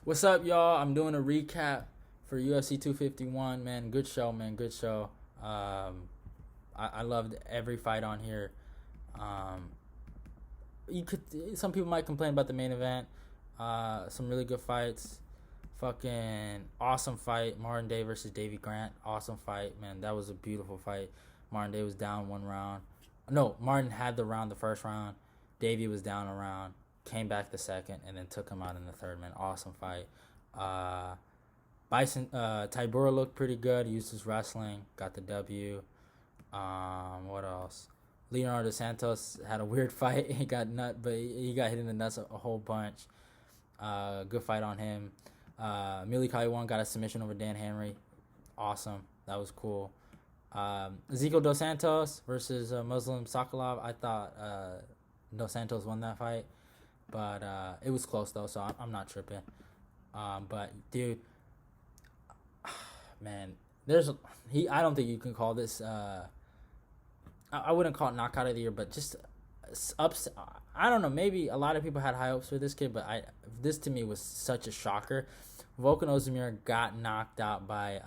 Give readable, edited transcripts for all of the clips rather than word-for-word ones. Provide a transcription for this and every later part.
What's up, y'all? I'm doing a recap for UFC 251. Man, good show, man. Good show. I loved every fight on here. Um, you could. Some people might complain about the main event. Some really good fights. Fucking awesome fight. Martin Day versus Davy Grant. Awesome fight, man. That was a beautiful fight. Martin Day was down one round. No, Martin had the round the first round. Davy was down a round. Came back the second and then took him out in the third. Man, awesome fight. Uh, Bison Tybura looked pretty good. He used his wrestling, got the W. What else? Leonardo Santos had a weird fight. He got he got hit in the nuts a whole bunch. Good fight on him. Millie Kaiwan got a submission over Dan Henry. Awesome. That was cool. Ezekiel Dos Santos versus Muslim Sokolov. I thought Dos Santos won that fight, but it was close though, so I'm not tripping. But dude, man, I don't think you can call this. I wouldn't call it knockout of the year, but just ups. I don't know. Maybe a lot of people had high hopes for this kid, but this to me was such a shocker. Volkan Ozdemir got knocked out by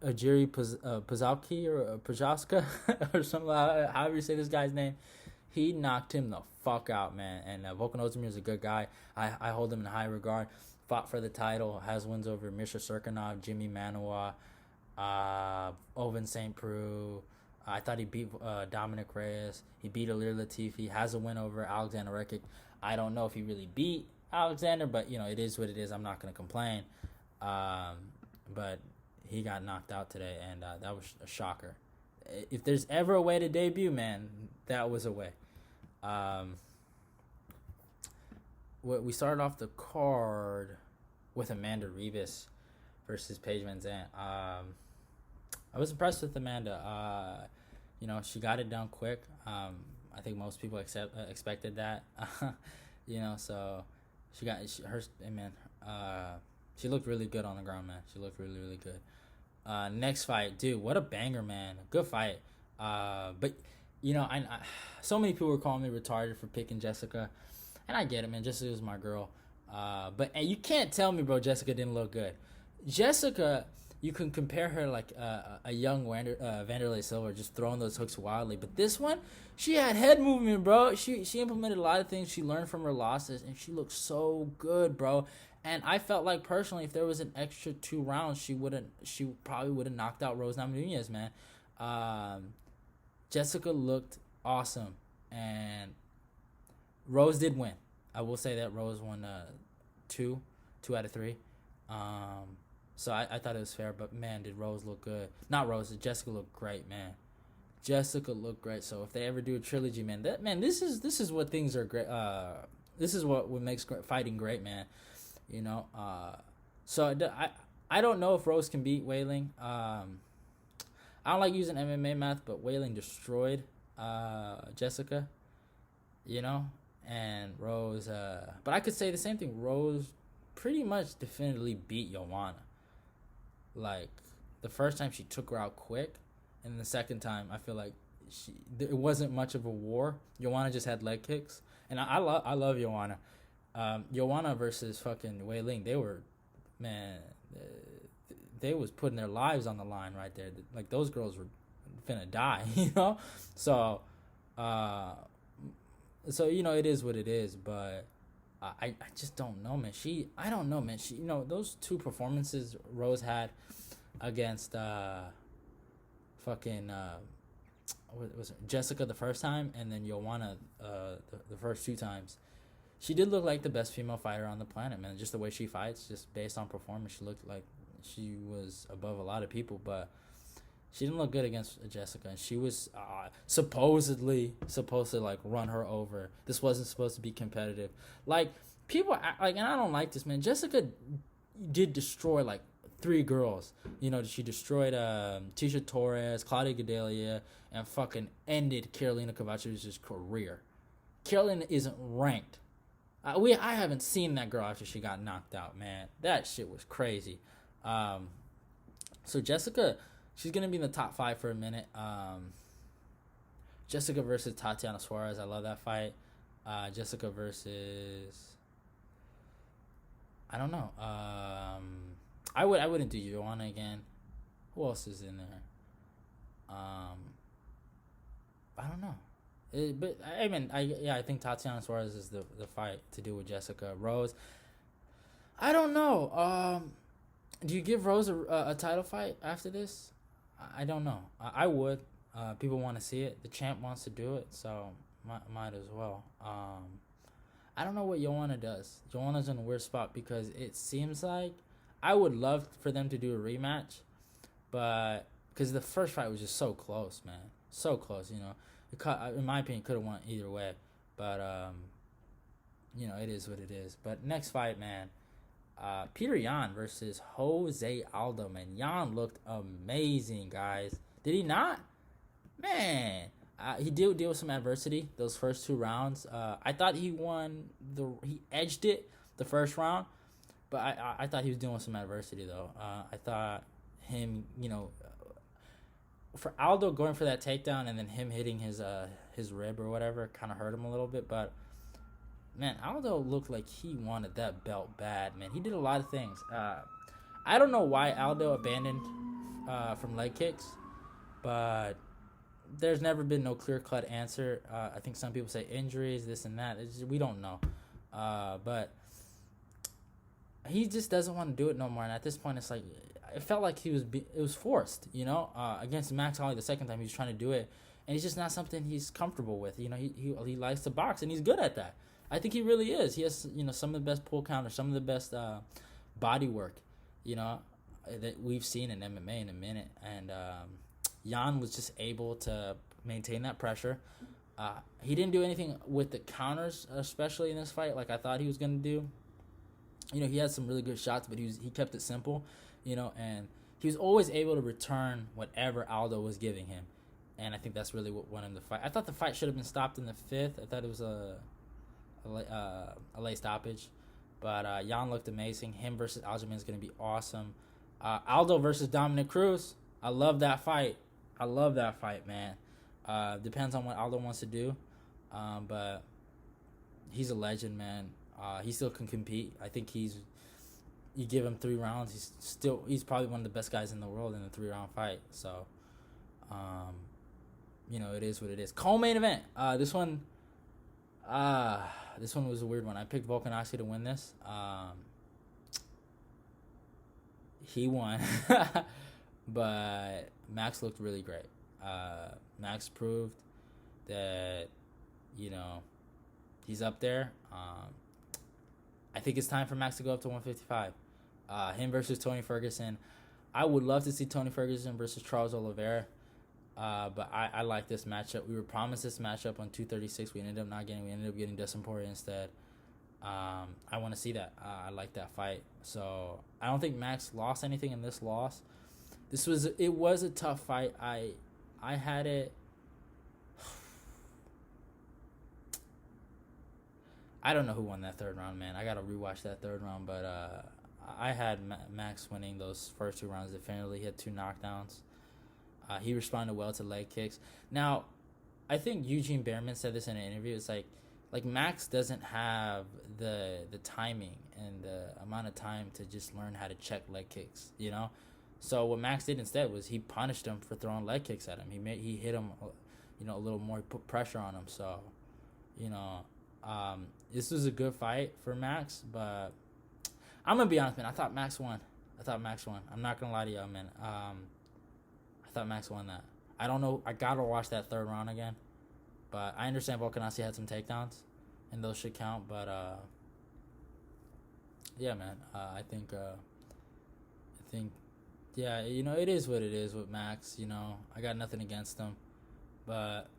Ajiri Pazalki or Pajowska or something. However you say this guy's name, he knocked him the fuck out, man. And Volkan Ozdemir is a good guy. I hold him in high regard. Fought for the title, has wins over Misha Serkinov, Jimmy Manoa, Oven St. Preux. I thought he beat Dominic Reyes. He beat Alir Latifi. Has a win over Alexander Rekic. I don't know if he really beat Alexander, but it is what it is. I'm not gonna complain. But he got knocked out today, and that was a shocker. If there's ever a way to debut, man, that was a way. We started off the card with Amanda Ribas versus Paige Van Zandt. I was impressed with Amanda. She got it done quick. I think most people expected that. So she looked really good on the ground, man. She looked really, really good. Next fight, dude, what a banger, man. Good fight. But so many people were calling me retarded for picking Jessica, and I get it, man. Jessica was my girl. But you can't tell me, bro, Jessica didn't look good. Jessica, you can compare her like a young Vanderlei Silva, just throwing those hooks wildly. But this one, she had head movement, bro. She implemented a lot of things. She learned from her losses, and she looked so good, bro. And I felt like personally, if there was an extra 2 rounds, she probably would have knocked out Rose Namajunas, man. Jessica looked awesome, and Rose did win. I will say that Rose won 2 out of 3. So I thought it was fair, but man, did Rose look good. Not Rose, Jessica looked great, man. Jessica looked great. So if they ever do a trilogy, man, this is what things are great. This is what makes fighting great, man. So I don't know if Rose can beat Wailing. I don't like using MMA math, but Wailing destroyed Jessica. And Rose. But I could say the same thing. Rose pretty much definitively beat Joanna. Like, the first time she took her out quick, and the second time I feel like it wasn't much of a war. Joanna just had leg kicks, and I love Joanna. Joanna versus fucking Wei Ling, they were, man, they was putting their lives on the line right there. Like, those girls were finna die, So, it is what it is, but I just don't know, man. I don't know, man. Those 2 performances Rose had against fucking what was it, Jessica the first time, and then Joanna the first 2 times. She did look like the best female fighter on the planet, man. Just the way she fights, just based on performance, she looked like she was above a lot of people, but she didn't look good against Jessica, and she was supposedly like run her over. This wasn't supposed to be competitive. Like, people and I don't like this, man. Jessica did destroy like 3 girls. She destroyed Tisha Torres, Claudia Gadelia, and fucking ended Karolina Kovacevic's career. Karolina isn't ranked. I haven't seen that girl after she got knocked out, man. That shit was crazy. So Jessica, she's going to be in the top 5 for a minute. Jessica versus Tatiana Suarez. I love that fight. Jessica versus I don't know. I wouldn't do Joanna again. Who else is in there? I don't know. But I mean, I think Tatiana Suarez is the fight to do with Jessica Rose. I don't know. Do you give Rose a title fight after this? I don't know. I would. People want to see it. The champ wants to do it, so might as well. I don't know what Joanna does. Joanna's in a weird spot because it seems like I would love for them to do a rematch, but because the first fight was just so close, man, so close. In my opinion, could have won either way, but it is what it is. But next fight, man, Peter Yan versus Jose Aldo, man. Yan looked amazing, guys. Did he not? Man, he did deal with some adversity those first 2 rounds. I thought he edged it the first round, but I thought he was dealing with some adversity though. I thought him, for Aldo going for that takedown and then him hitting his rib or whatever kind of hurt him a little bit, but man, Aldo looked like he wanted that belt bad, man. He did a lot of things. I don't know why Aldo abandoned from leg kicks, but there's never been no clear-cut answer. I think some people say injuries, this and that. We don't know. But he just doesn't want to do it no more. And at this point, it's like it felt like it was forced, against Max Holloway the second time he was trying to do it. And it's just not something he's comfortable with. He likes to box, and he's good at that. I think he really is. He has, some of the best pull counters, some of the best body work, that we've seen in MMA in a minute. And Yan was just able to maintain that pressure. He didn't do anything with the counters, especially in this fight, like I thought he was going to do. He had some really good shots, but he kept it simple, and he was always able to return whatever Aldo was giving him. And I think that's really what won him the fight. I thought the fight should have been stopped in the 5th. I thought it was a late stoppage. But Yan looked amazing. Him versus Aljamain is going to be awesome. Aldo versus Dominic Cruz. I love that fight. Man. Depends on what Aldo wants to do. But he's a legend, man. He still can compete. I think you give him 3 rounds, he's probably one of the best guys in the world in a 3-round fight. So, it is what it is. Co-main event. This one was a weird one. I picked Volkanovski to win this. He won, but Max looked really great. Max proved that, he's up there. I think it's time for Max to go up to 155. Him versus Tony Ferguson. I would love to see Tony Ferguson versus Charles Oliveira. But I like this matchup. We were promised this matchup on 236. We ended up getting Dustin Poirier instead. I want to see that. I like that fight. So I don't think Max lost anything in this loss. It was a tough fight. I had it. I don't know who won that 3rd round, man. I gotta rewatch that 3rd round, but I had Max winning those first 2 rounds definitively. He had 2 knockdowns. He responded well to leg kicks. Now, I think Eugene Behrman said this in an interview. It's like Max doesn't have the timing and the amount of time to just learn how to check leg kicks, So what Max did instead was he punished him for throwing leg kicks at him. He hit him, a little more. He put pressure on him. So, this was a good fight for Max, but I'm gonna be honest, man. I thought Max won. I'm not gonna lie to y'all, man. I thought Max won that. I don't know. I gotta watch that 3rd round again. But I understand Volkanovski had some takedowns, and those should count. But yeah, man. I think, yeah. It is what it is with Max. I got nothing against him, but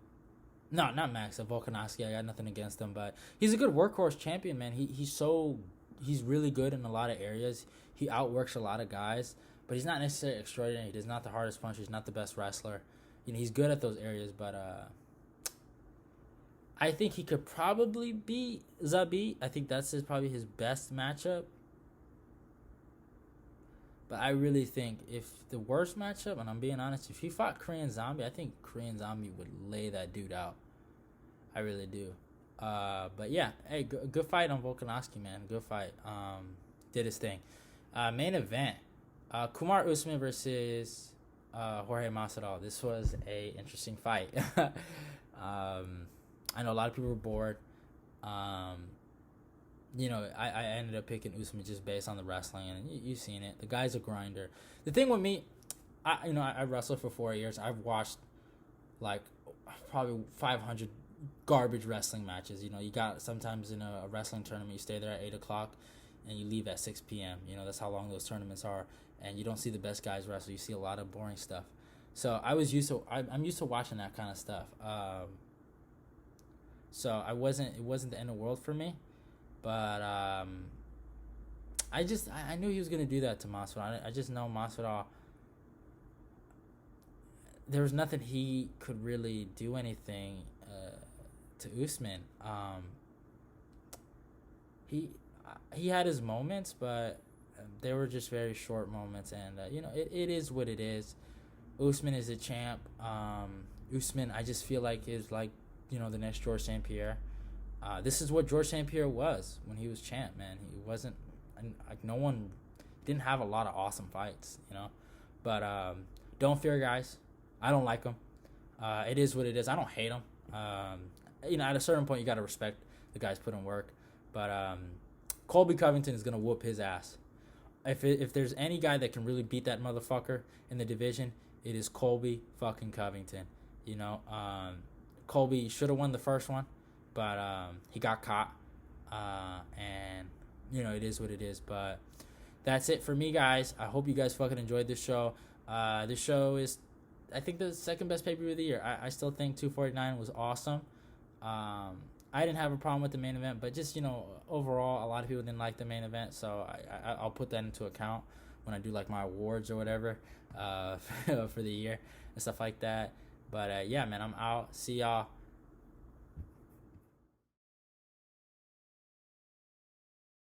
no, not Max. Volkanovski. I got nothing against him, but he's a good workhorse champion, man. He's really good in a lot of areas. He outworks a lot of guys. But he's not necessarily extraordinary. He's not the hardest puncher. He's not the best wrestler. He's good at those areas. But I think he could probably beat Zabit. I think that's probably his best matchup. But I really think if the worst matchup, and I'm being honest, if he fought Korean Zombie, I think Korean Zombie would lay that dude out. I really do. But yeah, hey, good fight on Volkanovski, man. Good fight. did his thing. Main event, Kumar Usman versus Jorge Masvidal. This was a interesting fight. I know a lot of people were bored. I ended up picking Usman just based on the wrestling, and you've seen it. The guy's a grinder. The thing with me, I wrestled for 4 years. I've watched like probably 500 garbage wrestling matches. You got sometimes in a wrestling tournament, you stay there at 8 o'clock, and you leave at 6 p.m. That's how long those tournaments are, and you don't see the best guys wrestle. You see a lot of boring stuff. So I'm used to watching that kind of stuff. So it wasn't the end of the world for me, but I knew he was gonna do that to Masvidal. I just know Masvidal. There was nothing he could really do anything to Usman. He had his moments, but they were just very short moments, and it is what it is. Usman is a champ. Usman, I just feel like is like the next George St. Pierre. This is what George St. Pierre was when he was champ, man. He wasn't like no one didn't have a lot of awesome fights, But don't fear, guys. I don't like him. It is what it is. I don't hate him. At a certain point, you got to respect the guys put in work. But Colby Covington is gonna whoop his ass. If there's any guy that can really beat that motherfucker in the division, it is Colby fucking Covington. Colby should have won the first one, but he got caught. And it is what it is. But that's it for me, guys. I hope you guys fucking enjoyed this show. This show is, I think, the second best pay-per-view of the year. I still think 249 was awesome. I didn't have a problem with the main event, but just, overall, a lot of people didn't like the main event, so I'll put that into account when I do, like, my awards or whatever for the year and stuff like that. But, yeah, man, I'm out. See y'all